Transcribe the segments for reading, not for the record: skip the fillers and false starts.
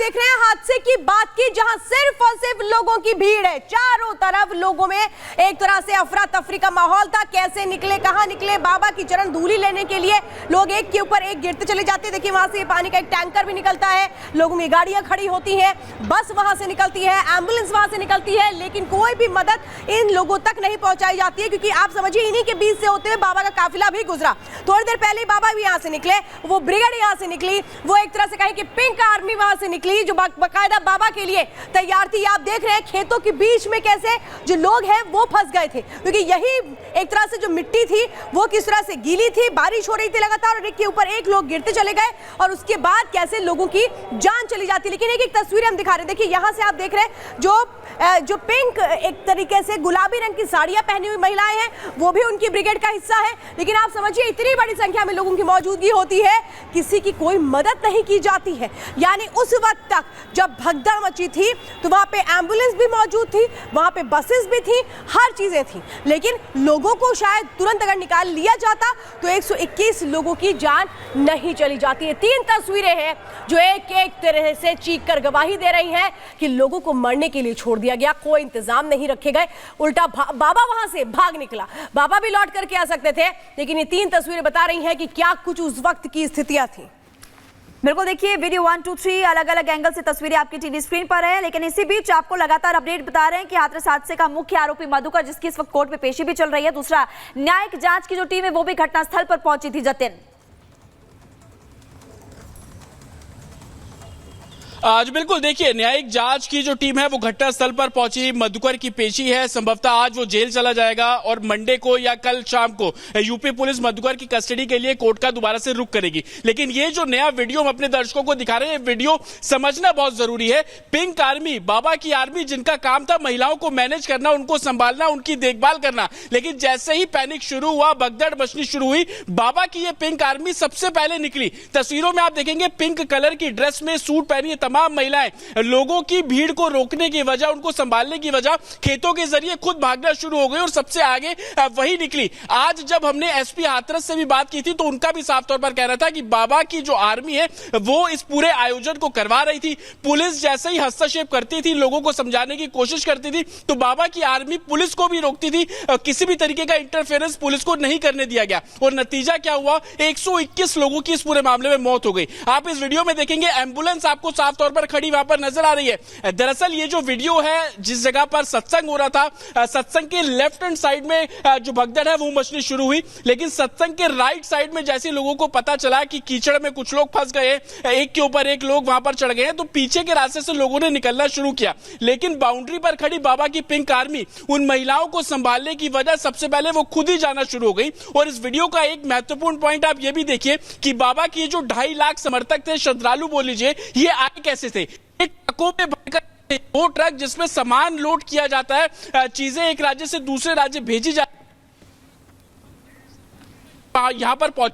देख रहे हैं हादसे की बात की जहां सिर्फ और सिर्फ लोगों की भीड़ है, चारों तरफ लोगों में एक तरह से अफरा तफरी का माहौल था। कैसे निकले, कहां निकले, बाबा की चरण धूली लेने के लिए लोग एक के ऊपर एक गिरते चले जाते हैं। देखिए वहां से पानी का एक टैंकर भी निकलता है, लोगों की गाड़ियां खड़ी होती हैं, बस वहां से निकलती है, एम्बुलेंस वहां से निकलती है, लेकिन कोई भी मदद इन लोगों तक नहीं पहुंचाई जाती है, क्योंकि आप समझिए इन्हीं के बीच से होते हुए बाबा का काफिला भी गुजरा। थोड़ी देर पहले बाबा भी यहां से निकले, वो ब्रिगेड यहां से निकली, वो एक तरह से कहें कि पिंक आर्मी वहां से निकली जो बाकायदा बाबा के लिए तैयार थी। आप देख रहे हैं खेतों के बीच में कैसे जो लोग हैं वो फंस गए थे, क्योंकि यही एक तरह से जो मिट्टी थी वो किस तरह से गीली थी, बारिश हो रही थी लगातार, और एक के ऊपर एक लोग गिरते चले गए और उसके बाद कैसे लोगों की जान चली जाती। लेकिन एक तस्वीर हम दिखा रहे हैं, देखिए यहां से आप देख रहे हैं जो पिंक एक तरीके से गुलाबी रंग की साड़ियां पहनी हुई महिलाएं हैं, वो भी उनकी ब्रिगेड का हिस्सा है। लेकिन आप समझिए इतनी बड़ी संख्या में लोगों की मौजूदगी होती है, किसी की कोई मदद नहीं की जाती है। यानी उस वक्त तक जब भगदड़ मची थी तो वहां पे एम्बुलेंस भी मौजूद थी, वहां पे बसेस भी थी, हर चीजें थी, लेकिन लोगों को शायद तुरंत अगर निकाल लिया जाता तो 121 लोगों की जान नहीं चली जाती है। 3 तस्वीरें हैं जो एक एक तरह से चीख कर गवाही दे रही हैं कि लोगों को मरने के लिए छोड़ दिया गया, कोई इंतजाम नहीं रखे गए, उल्टा बाबा वहां से भाग निकला। बाबा भी लौट करके आ सकते थे, लेकिन ये 3 तस्वीरें बता रही हैं कि क्या कुछ उस वक्त की स्थितियां थी। बिल्कुल, देखिए वीडियो 1, 2, 3 अलग अलग एंगल से तस्वीरें आपकी टीवी स्क्रीन पर है, लेकिन इसी बीच आपको लगातार अपडेट बता रहे हैं कि हाथरस हादसे का मुख्य आरोपी मधुकर, जिसकी इस वक्त कोर्ट में पेशी भी चल रही है, दूसरा न्यायिक जांच की जो टीम है वो भी घटनास्थल पर पहुंची थी। जतिन आज बिल्कुल देखिए न्यायिक जांच की जो टीम है वो घटनास्थल पर पहुंची, मधुकर की पेशी है, संभवतः आज वो जेल चला जाएगा और मंडे को या कल शाम को यूपी पुलिस मधुकर की कस्टडी के लिए कोर्ट का दोबारा से रुख करेगी। लेकिन ये जो नया वीडियो हम अपने दर्शकों को दिखा रहे हैं, वीडियो समझना बहुत जरूरी है। पिंक आर्मी, बाबा की आर्मी, जिनका काम था महिलाओं को मैनेज करना, उनको संभालना, उनकी देखभाल करना, लेकिन जैसे ही पैनिक शुरू हुआ, भगदड़ मचनी शुरू हुई, बाबा की ये पिंक आर्मी सबसे पहले निकली। तस्वीरों में आप देखेंगे पिंक कलर की ड्रेस में सूट पहनी तमाम महिलाएं लोगों की भीड़ को रोकने की वजह, उनको संभालने की वजह खेतों के जरिए खुद भागना शुरू हो गई और सबसे आगे वही निकली। आज जब हमने एसपी हाथरस से भी बात की थी तो उनका भी साफ तौर पर कहना था कि बाबा की जो आर्मी है वो इस पूरे आयोजन को करवा रही थी। पुलिस जैसे ही हस्तक्षेप करती थी, लोगों को समझाने की कोशिश करती थी, तो बाबा की आर्मी पुलिस को भी रोकती थी। किसी भी तरीके का इंटरफेरेंस पुलिस को नहीं करने दिया गया और नतीजा क्या हुआ, 121 लोगों की इस पूरे मामले में मौत हो गई। आप इस वीडियो में देखेंगे एम्बुलेंस आपको साफ तौर पर खड़ी वहां पर नजर आ रही है। दरअसल ये जो वीडियो है, जिस जगह पर सत्संग हो रहा था, सत्संग के लेफ्ट हैंड साइड में जो भगदड़ है वो मचनी शुरू हुई, लेकिन सत्संग के राइट साइड में जैसे लोगों को पता चला कि कीचड़ में कुछ लोग फंस गए, एक के ऊपर एक लोग वहां पर चढ़ गए, तो पीछे के रास्ते से लोगों ने निकलना शुरू किया। लेकिन बाउंड्री पर खड़ी बाबा की पिंक आर्मी उन महिलाओं को संभालने की वजह सबसे पहले वो खुद ही जाना शुरू हो गई। और इस वीडियो का एक महत्वपूर्ण पॉइंट आप ये भी देखिए कि बाबा की जो 2.5 लाख समर्थक थे, श्रद्धालु बोल लीजिए, ये आए कैसे थे? एक ट्रकों में भरकर, वो ट्रक जिसमें सामान लोड किया जाता है, चीजें एक राज्य से दूसरे राज्य भेजी जाती, यहां पर पहुंच।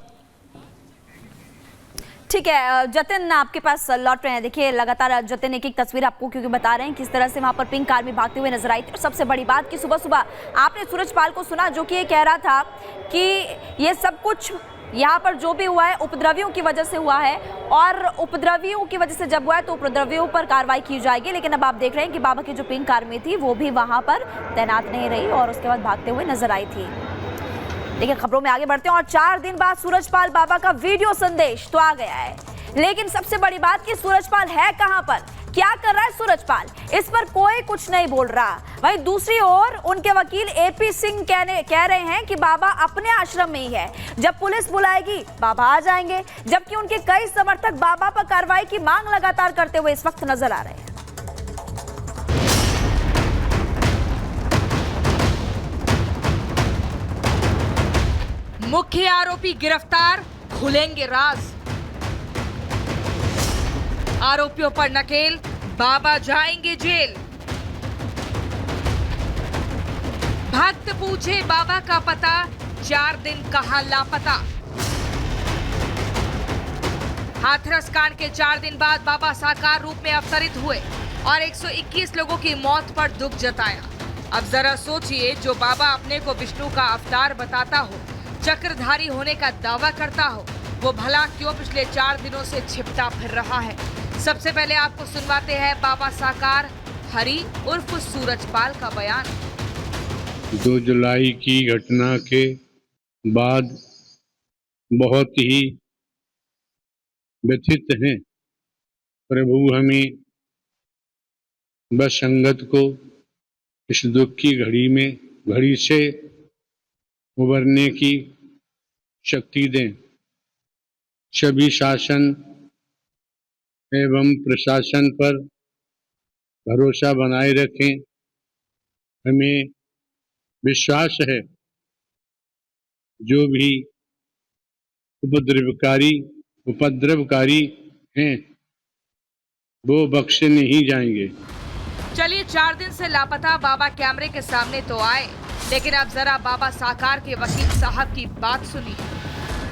ठीक है जतिन, आपके पास लौट रहे हैं। देखिए लगातार जतिन एक तस्वीर आपको क्योंकि बता रहे हैं किस तरह से वहां पर पिंक आर्मी भागते हुए नजर आई थी। और सबसे बड़ी बात कि सुबह सुबह आपने सूरजपाल को सुना जो कि ये कह रहा था कि ये सब कुछ यहाँ पर जो भी हुआ है उपद्रवियों की वजह से हुआ है, और उपद्रवियों की वजह से जब हुआ है तो उपद्रवियों पर कार्रवाई की जाएगी। लेकिन अब आप देख रहे हैं कि बाबा की जो पिंक आर्मी थी वो भी वहां पर तैनात नहीं रही और उसके बाद भागते हुए नजर आई थी। देखिए खबरों में आगे बढ़ते हैं, और 4 दिन बाद सूरजपाल बाबा का वीडियो संदेश तो आ गया है, लेकिन सबसे बड़ी बात कि सूरजपाल है कहां पर, क्या कर रहा है सूरजपाल, इस पर कोई कुछ नहीं बोल रहा। वहीं दूसरी ओर उनके वकील एपी सिंह कह रहे हैं कि बाबा अपने आश्रम में ही है, जब पुलिस बुलाएगी बाबा आ जाएंगे, जबकि उनके कई समर्थक बाबा पर कार्रवाई की मांग लगातार करते हुए इस वक्त नजर आ रहे हैं। मुख्य आरोपी गिरफ्तार, खुलेंगे राज, आरोपियों पर नकेल, बाबा जाएंगे जेल। भक्त पूछे बाबा का पता, 4 दिन कहा लापता। हाथरस कांड के 4 दिन बाद बाबा साकार रूप में अवतरित हुए और 121 लोगों की मौत पर दुख जताया। अब जरा सोचिए, जो बाबा अपने को विष्णु का अवतार बताता हो, चक्रधारी होने का दावा करता हो, वो भला क्यों पिछले 4 दिनों से छिपता फिर रहा है? सबसे पहले आपको सुनवाते हैं बाबा साकार हरि उर्फ सूरजपाल का बयान। 2 जुलाई की घटना के बाद बहुत ही व्यथित हैं। प्रभु हमें बस संगत को इस दुख की घड़ी से उबरने की शक्ति दें। सभी शासन एवं प्रशासन पर भरोसा बनाए रखें। हमें विश्वास है जो भी उपद्रवकारी हैं वो बख्शे नहीं जाएंगे। चलिए 4 दिन से लापता बाबा कैमरे के सामने तो आए, लेकिन अब जरा बाबा साकार के वकील साहब की बात सुनिए।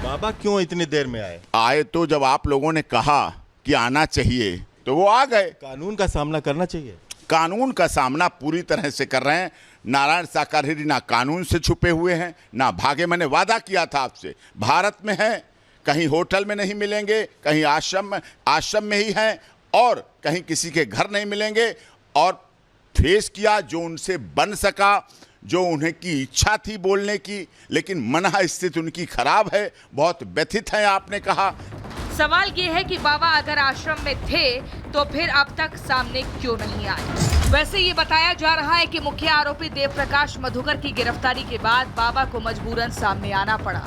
बाबा क्यों इतनी देर में आए तो जब आप लोगों ने कहा कि आना चाहिए तो वो आ गए। कानून का सामना करना चाहिए। कानून का सामना पूरी तरह से कर रहे हैं। नारायण साकार ना कानून से छुपे हुए हैं ना भागे। मैंने वादा किया था आपसे, भारत में हैं, कहीं होटल में नहीं मिलेंगे, कहीं आश्रम में ही हैं और कहीं किसी के घर नहीं मिलेंगे। और फेस किया जो उनसे बन सका, जो उन्हें की इच्छा थी बोलने की, लेकिन मन स्थिति उनकी खराब है, बहुत व्यथित हैं। आपने कहा सवाल ये है कि बाबा अगर आश्रम में थे तो फिर अब तक सामने क्यों नहीं आए। वैसे ये बताया जा रहा है कि मुख्य आरोपी देव प्रकाश मधुकर की गिरफ्तारी के बाद बाबा को मजबूरन सामने आना पड़ा।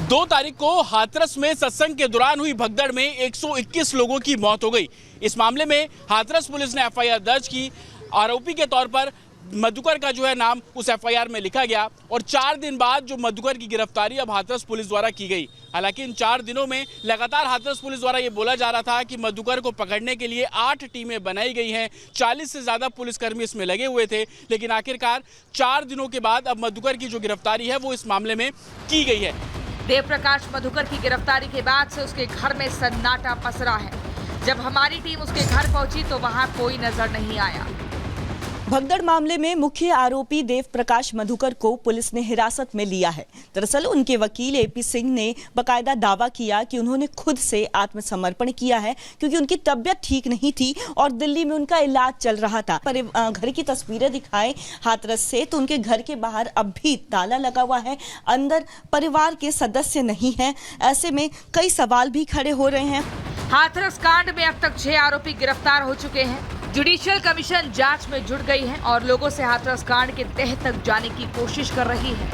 2 तारीख को हाथरस में सत्संग के दौरान हुई भगदड़ में 121 लोगों की मौत हो गई। इस मामले में हाथरस पुलिस ने एफआईआर दर्ज की। आरोपी के तौर पर मधुकर का जो है नाम उस एफआईआर में लिखा गया और 4 दिन बाद जो मधुकर की गिरफ्तारी अब हाथरस पुलिस द्वारा की गई। हालांकि इन 4 दिनों में लगातार हाथरस पुलिस द्वारा ये बोला जा रहा था कि मधुकर को पकड़ने के लिए 8 टीमें बनाई गई हैं, 40 से ज्यादा पुलिसकर्मी इसमें लगे हुए थे। लेकिन आखिरकार 4 दिनों के बाद अब मधुकर की जो गिरफ्तारी है वो इस मामले में की गई है। देव प्रकाश मधुकर की गिरफ्तारी के बाद से उसके घर में सन्नाटा पसरा है। जब हमारी टीम उसके घर पहुंची तो वहां कोई नजर नहीं आया। भगदड़ मामले में मुख्य आरोपी देव प्रकाश मधुकर को पुलिस ने हिरासत में लिया है। दरअसल उनके वकील एपी सिंह ने बकायदा दावा किया कि उन्होंने खुद से आत्मसमर्पण किया है क्योंकि उनकी तबीयत ठीक नहीं थी और दिल्ली में उनका इलाज चल रहा था। पर घर की तस्वीरें दिखाएं हाथरस से तो उनके घर के बाहर अब भी ताला लगा हुआ है, अंदर परिवार के सदस्य नहीं है। ऐसे में कई सवाल भी खड़े हो रहे हैं। हाथरस कांड में अब तक 6 आरोपी गिरफ्तार हो चुके हैं। जुडिशियल कमीशन जांच में जुट गई है और लोगों से हाथरस कांड के तह तक जाने की कोशिश कर रही है।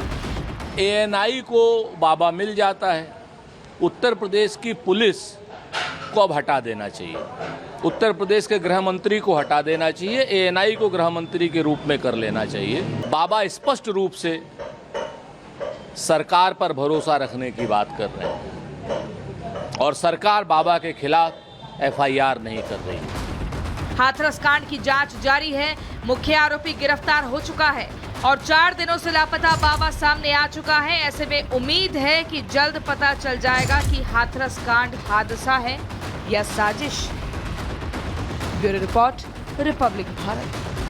एएनआई को बाबा मिल जाता है। उत्तर प्रदेश की पुलिस को अब हटा देना चाहिए। उत्तर प्रदेश के गृह मंत्री को हटा देना चाहिए। एएनआई को गृह मंत्री के रूप में कर लेना चाहिए। बाबा स्पष्ट रूप से सरकार पर भरोसा रखने की बात कर रहे हैं और सरकार बाबा के खिलाफ एफआईआर नहीं कर रही है। हाथरस कांड की जांच जारी है। मुख्य आरोपी गिरफ्तार हो चुका है और 4 दिनों से लापता बाबा सामने आ चुका है। ऐसे में उम्मीद है कि जल्द पता चल जाएगा कि हाथरस कांड हादसा है या साजिश। Bureau report, Republic Bharat.